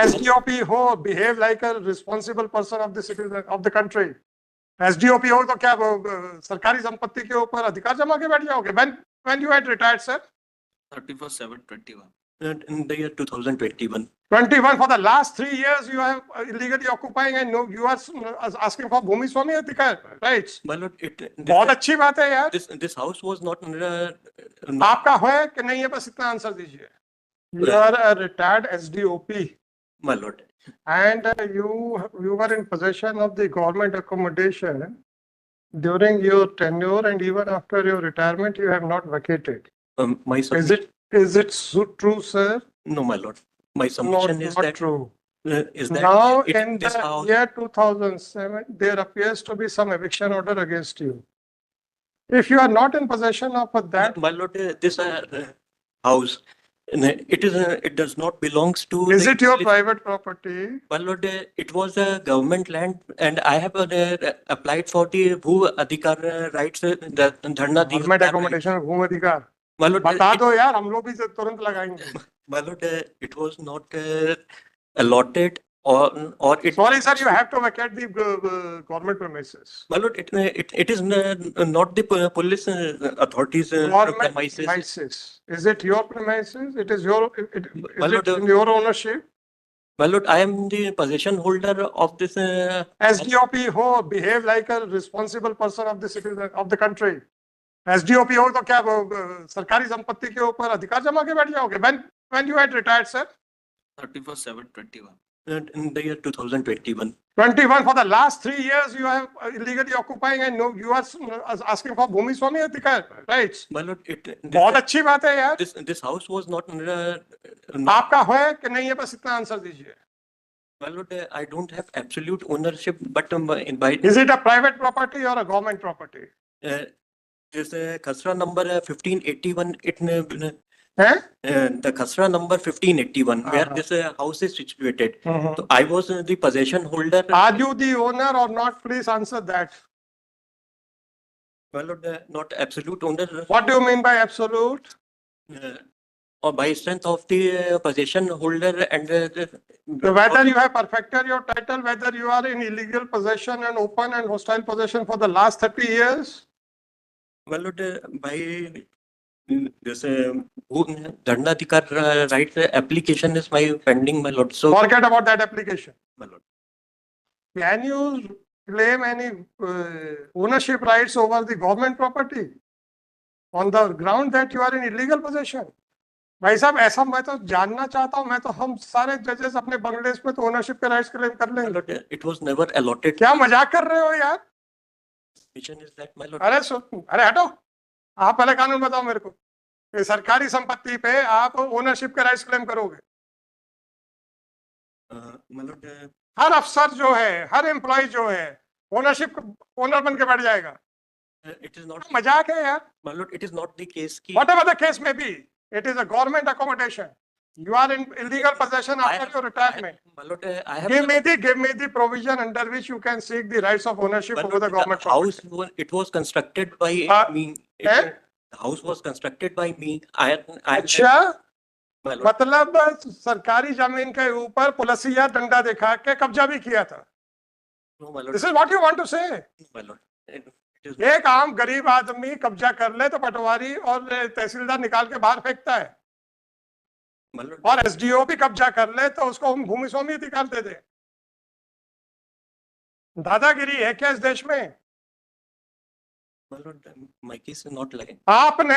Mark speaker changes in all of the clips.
Speaker 1: SDOP हो, behave like a responsible person of the citizen of the country. SDOP हो तो क्या सरकारी संपत्ति के ऊपर अधिकार जमा के बैठ जाओगे? when you had retired, sir?
Speaker 2: 31/7/21.
Speaker 3: In the year 2021.
Speaker 1: 21. For the last 3 years you have illegally occupying and no, you are asking for भूमि स्वामी अधिकार rights.
Speaker 3: My lord,
Speaker 1: बहुत अच्छी बात है यार।
Speaker 3: this house was not
Speaker 1: आपका है कि नहीं है, बस इतना आंसर दीजिए। You are a retired SDOP.
Speaker 3: my lord.
Speaker 1: And you were in possession of the government accommodation during your tenure, and even after your retirement you have not vacated.
Speaker 3: My
Speaker 1: Is it so true, sir?
Speaker 3: No, my lord. My submission is
Speaker 1: not
Speaker 3: that
Speaker 1: true.
Speaker 3: Is that
Speaker 1: Now
Speaker 3: it,
Speaker 1: in
Speaker 3: this
Speaker 1: the
Speaker 3: house,
Speaker 1: year 2007 there appears to be some eviction order against you. If you are not in possession of that,
Speaker 3: my lord, this house, it does not belongs to.
Speaker 1: is it your private property?
Speaker 3: My lord, it was a government land, and I have applied for the Bhu Adhikar rights, the Dharna
Speaker 1: Government accommodation भूमि अधिकार
Speaker 3: My lord,
Speaker 1: बता दो यार, हम लोग भी तुरंत लगाएंगे।
Speaker 3: my lord, it was not allotted or it.
Speaker 1: Sorry, sir, you have to vacate the government premises.
Speaker 3: My lord, it is not the police authorities
Speaker 1: Government
Speaker 3: premises.
Speaker 1: premises. Is it your premises? It is your. Is
Speaker 3: My
Speaker 1: it
Speaker 3: lord,
Speaker 1: in your ownership?
Speaker 3: My lord, I am the possession holder of this.
Speaker 1: SDOP हो, behave like a responsible person of the citizen of the country. SDOP हो तो क्या सरकारी संपत्ति के ऊपर अधिकार जमा के बैठ जाओगे? When you had retired, sir?
Speaker 2: 31/7/21.
Speaker 3: In the year 2021.
Speaker 1: 21. For the last 3 years you have illegally occupying and no, you are asking for भूमि स्वामी अधिकार rights.
Speaker 3: My lord,
Speaker 1: बहुत अच्छी बात है यार।
Speaker 3: This house was not.
Speaker 1: आपका है कि नहीं है, बस इतना आंसर दीजिए।
Speaker 3: My lord, I don't have absolute ownership, but by.
Speaker 1: Is it a private property or a government property?
Speaker 3: This Khasra number 1581. The Khasra number 1581, where this house is situated. So I was the possession holder.
Speaker 1: Are you the owner or not? Please answer that.
Speaker 3: My lord, not absolute owner.
Speaker 1: What do you mean by absolute?
Speaker 3: Or by strength of the possession holder and.
Speaker 1: So whether you have perfected your title, whether you are in illegal possession and open and hostile possession for the last 30 years?
Speaker 3: My lord, by this Dharna right application is my pending, my lord. So
Speaker 1: forget about that application.
Speaker 3: My lord.
Speaker 1: Can you claim any ownership rights over the government property on the ground that you are in illegal possession? भाई साहब, ऐसा मैं तो जानना चाहता हूँ, मैं तो हम सारे जजेस अपने बंगलेस में तो ओनरशिप के राइट्स क्लेम कर लेंगे।
Speaker 3: It was never allotted.
Speaker 1: क्या मजाक कर रहे हो यार?
Speaker 3: Is that, my lord?
Speaker 1: अरे हटो, आप पहले कानून बताओ मेरे को। सरकारी संपत्ति पे आप ओनरशिप के राइट्स क्लेम करोगे?
Speaker 3: My lord,
Speaker 1: हर अफसर जो है, हर एम्प्लॉय जो है, ओनरशिप ओनर बन के बैठ जाएगा।
Speaker 3: It is not.
Speaker 1: मजाक है यार।
Speaker 3: My lord, it is not the case.
Speaker 1: Whatever the case may be, it is a government accommodation. You are in illegal possession after your retirement.
Speaker 3: My lord, I have.
Speaker 1: Give me the provision under which you can seek the rights of ownership over the government
Speaker 3: house.
Speaker 1: property.
Speaker 3: It was constructed by me.
Speaker 1: The
Speaker 3: house was constructed by me.
Speaker 1: अच्छा, मतलब सरकारी जमीन के ऊपर पुलिसिया डंडा दिखा के कब्जा भी किया था।
Speaker 3: No, my lord.
Speaker 1: This is what you want to say?
Speaker 3: My lord.
Speaker 1: एक आम गरीब आदमी कब्जा कर ले तो पटवारी और तहसीलदार निकाल के बाहर फेंकता है, और एसडीओ भी कब्जा कर ले तो उसको हम भूमि स्वामी अधिकार दे दे। दादागिरी है क्या इस देश में?
Speaker 3: My lord, my case is not like.
Speaker 1: आपने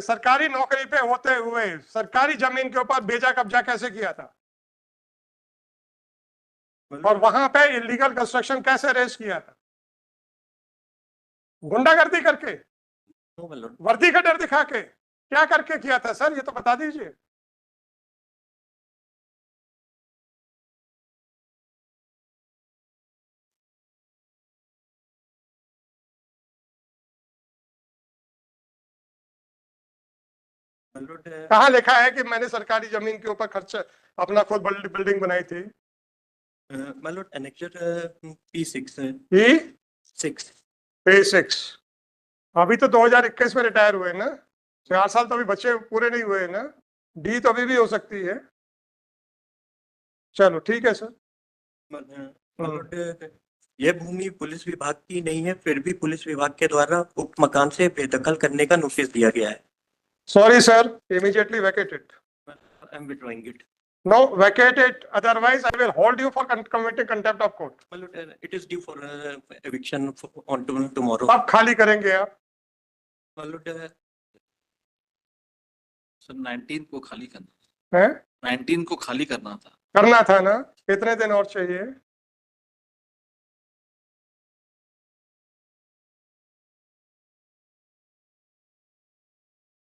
Speaker 1: सरकारी नौकरी पे होते हुए सरकारी जमीन के ऊपर बेजा कब्जा कैसे किया था? और वहां पे इलीगल कंस्ट्रक्शन कैसे रेज किया था? गुंडागर्दी करके?
Speaker 3: No, my lord.
Speaker 1: वर्दी का डर दिखा के? क्या करके किया था सर, ये तो बता दीजिए। कहाँ लिखा है कि मैंने सरकारी जमीन के ऊपर खर्च अपना खुद बिल्डिंग बनाई थी?
Speaker 3: My lord, annexure P6.
Speaker 1: P6 अभी तो 2021 में रिटायर हुए ना, 4 साल तो अभी बच्चे पूरे नहीं हुए ना। डी तो अभी भी हो सकती है। चलो ठीक है सर।
Speaker 3: मतलब ये भूमि पुलिस विभाग की नहीं है, फिर भी पुलिस विभाग के द्वारा उक्त मकान से बेदखल करने का नोटिस दिया गया है।
Speaker 1: Sorry sir, immediately vacate it.
Speaker 3: I am withdrawing it.
Speaker 1: No, vacate it, otherwise I will hold you for committing contempt of court.
Speaker 3: मतलब it is due for eviction on tomorrow.
Speaker 1: कब खाली करेंगे आप?
Speaker 3: मतलब
Speaker 2: सर 19 को खाली करना,
Speaker 1: हैं?
Speaker 2: 19 को खाली करना था।
Speaker 1: करना था ना, कितने दिन और चाहिए?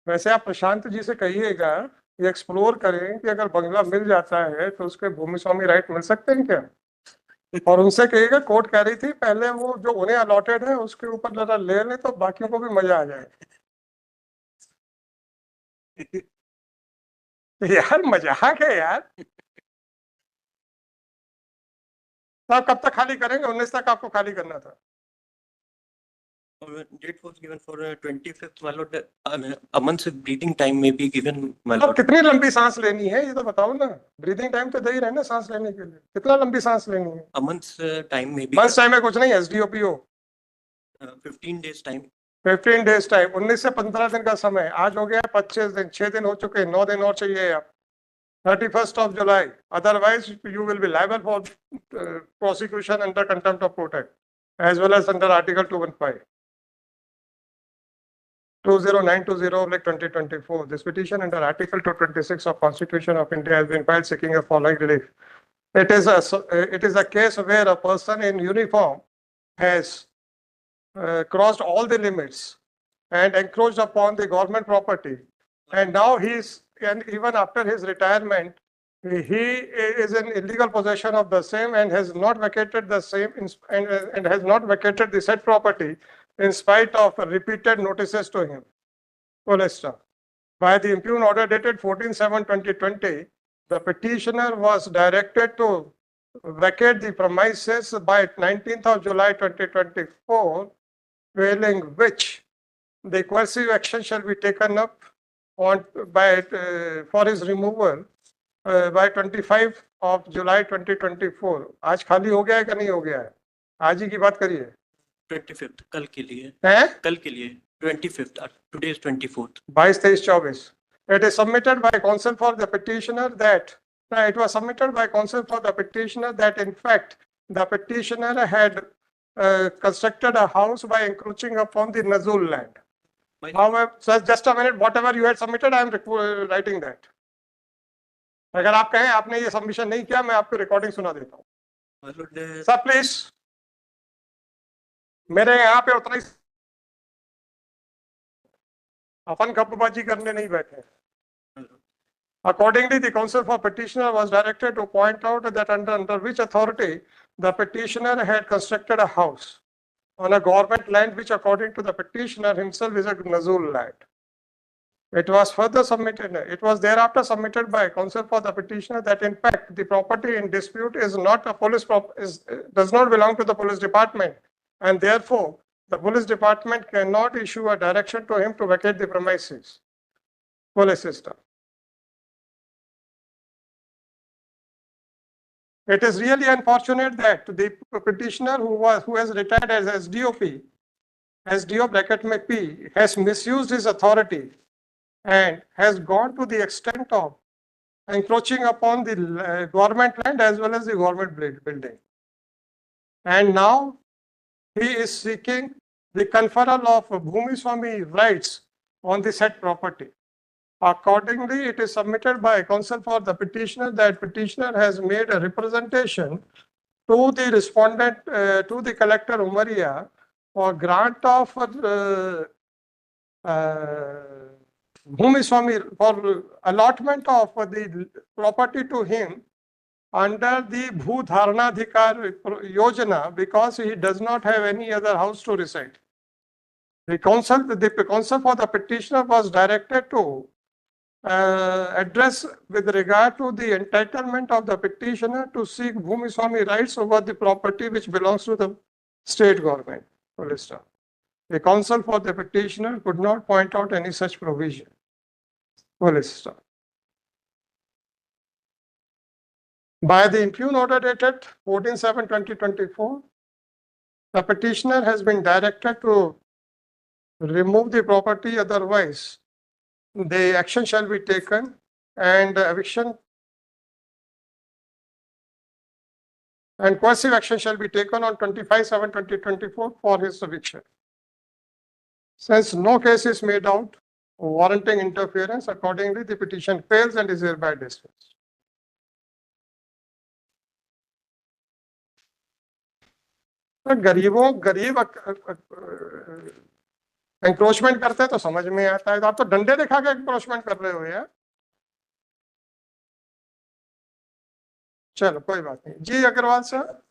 Speaker 1: वैसे आप प्रशांत जी से कहिएगा ये एक्सप्लोर करें कि अगर बंगला मिल जाता है तो उसके भूमि स्वामी राइट मिल सकते हैं क्या। और उनसे कहिएगा कोर्ट कह रही थी पहले वो जो उन्हें अलॉटेड है उसके ऊपर जरा ले लें तो बाकियों को भी मजा आ जाए। यार मजाक है यार। तो आप कब तक खाली करेंगे? 19 तक आपको खाली करना था।
Speaker 3: Date was given for 25th, मतलब a month's breathing time may be given,
Speaker 1: अब
Speaker 3: मतलब
Speaker 1: कितनी लंबी सांस लेनी है ये तो बताओ ना। ब्रीदिंग टाइम तो दे ही रहे हैं ना सांस लेने के लिए, कितना लंबी सांस लेनी है?
Speaker 3: a month's time may be
Speaker 1: बस टाइम में कुछ नहीं, एसडीओपीओ
Speaker 3: 15 days time।
Speaker 1: 15 डेज टाइम, 19 से 15 दिन का समय। आज हो गया 25 दिन, 6 दिन हो चुके हैं, 9 दिन और चाहिए आप। 31st of July, otherwise you will be liable for prosecution under contempt of court act as well as under article 215 20920/2024. This petition under article 226 of Constitution of India has been filed seeking a following relief. It is a case where a person in uniform has crossed all the limits and encroached upon the government property, and now and even after his retirement, he is in illegal possession of the same and has not vacated the same and has not vacated the said property in spite of repeated notices to him. By the impugned order dated 14/7/2020, the petitioner was directed to vacate the premises by 19th of July 2024, failing which the coercive action shall be taken up for his removal by 25 of July 2024. आज खाली हो गया है कि नहीं हो गया है? आज ही की बात करिए।
Speaker 3: 25th कल के लिए
Speaker 1: हैं?
Speaker 3: कल के लिए 25th, today is 24th।
Speaker 1: 22, 23, 24. It is submitted by counsel for the petitioner that it was submitted by counsel for the petitioner that in fact the petitioner had constructed a house by encroaching upon the Nazul land. However, sir, just a minute, whatever you had submitted, I am writing that. अगर आप कहें आपने ये submission नहीं किया, मैं आपको recording सुना देता हूँ। सर प्लीज, मेरे यहाँ पे उतना ही अपन गपबाजी करने नहीं बैठे। Accordingly, the counsel for petitioner was directed to point out that under which authority the petitioner had constructed a house on a government land which according to the petitioner himself is a Nazul land. It was further submitted, it was thereafter submitted by counsel for the petitioner that in fact the property in dispute is not a police does not belong to the police department, and therefore the police department cannot issue a direction to him to vacate the premises. Police system. It is really unfortunate that the petitioner who has retired as SDO bracket में P, has misused his authority and has gone to the extent of encroaching upon the government land as well as the government building. And now he is seeking the conferral of Bhumi Swami rights on the said property. Accordingly, it is submitted by counsel for the petitioner that petitioner has made a representation to the respondent, to the collector Umaria, for grant of Bhumi Swami, for allotment of the property to him under the Bhudharanadhikar Yojana, because he does not have any other house to reside. The counsel for the petitioner was directed to address with regard to the entitlement of the petitioner to seek Bhumi Swami rights over the property which belongs to the state government. The counsel for the petitioner could not point out any such provision. By the impugn order dated 14/7/2024, the petitioner has been directed to remove the property, otherwise the action shall be taken and eviction and coercive action shall be taken on 25/7/2024 for his eviction. Since no case is made out warranting interference, accordingly the petition fails and is hereby dismissed. तो गरीब encroachment करते हैं तो समझ में आता है, तो आप तो डंडे दिखा के एंक्रोचमेंट कर रहे हो यार। चलो कोई बात नहीं जी। अग्रवाल सर।